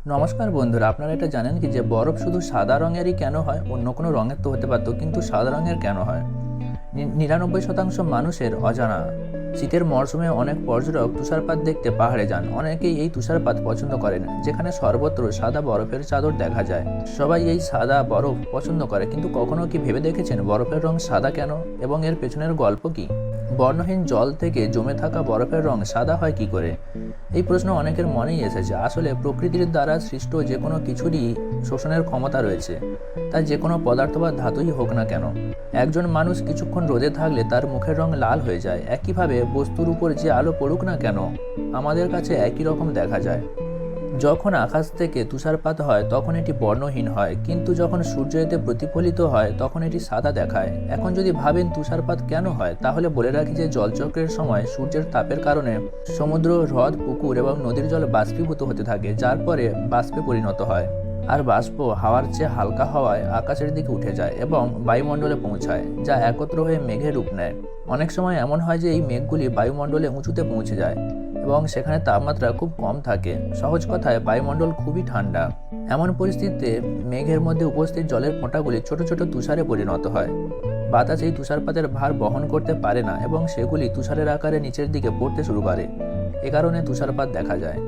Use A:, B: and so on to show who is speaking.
A: নমস্কার বন্ধুরা, আপনারা এটা জানেন কি যে বরফ শুধু সাদা রঙেরই কেন হয়? অন্য কোনো রঙের তো হতে পারতো, কিন্তু সাদা রঙের কেন হয়? 99% মানুষের অজানা। শীতের মরশুমে অনেক পর্যটক তুষারপাত দেখতে পাহাড়ে যান। অনেকেই এই তুষারপাত পছন্দ করেন, যেখানে সর্বত্র সাদা বরফের চাদর দেখা যায়। সবাই এই সাদা বরফ পছন্দ করে, কিন্তু কখনো কি ভেবে দেখেছেন বরফের রং সাদা কেন এবং এর পেছনের গল্প কি? বর্ণহীন জল থেকে জমে থাকা বরফের রং সাদা হয় কি করে? এই প্রশ্ন অনেকের মনেই এসেছে। আসলে প্রকৃতির দ্বারা সৃষ্ট যে কোনো কিছুরই শোষণের ক্ষমতা রয়েছে, তা যে কোনো পদার্থ বা ধাতুই হোক না কেন। একজন মানুষ কিছুক্ষণ রোদে থাকলে তার মুখের রং লাল হয়ে যায়। একইভাবে বস্তুর উপর যে আলো পড়ুক না কেন, আমাদের কাছে একই রকম দেখা যায়। যখন আকাশ থেকে তুষারপাত হয় তখন এটি বর্ণহীন হয়, কিন্তু যখন সূর্য এতে প্রতিফলিত হয় তখন এটি সাদা দেখায়। এখন যদি ভাবেন তুষারপাত কেন হয়, তাহলে বলে রাখি যে জলচক্রের সময় সূর্যের তাপের কারণে সমুদ্র, হ্রদ, পুকুর এবং নদীর জল বাষ্পীভূত হতে থাকে, যার পরে বাষ্পে পরিণত হয়। আর বাষ্প হাওয়ার চেয়ে হালকা হওয়ায় আকাশের দিকে উঠে যায় এবং বায়ুমণ্ডলে পৌঁছায়, যা একত্র হয়ে মেঘের রূপ নেয়। অনেক সময় এমন হয় যে এই মেঘগুলি বায়ুমণ্ডলে উঁচুতে পৌঁছে যায় এবং সেখানে তাপমাত্রা খুব কম থাকে। সহজ কথায়, বায়ুমণ্ডল খুবই ঠান্ডা। এমন পরিস্থিতিতে মেঘের মধ্যে উপস্থিত জলের ফোঁটাগুলি ছোট ছোট তুষারে পরিণত হয়। বাতাস এই তুষারপাতের ভার বহন করতে পারে না এবং সেগুলি তুষারের আকারে নিচের দিকে পড়তে শুরু করে। এ কারণে তুষারপাত দেখা যায়।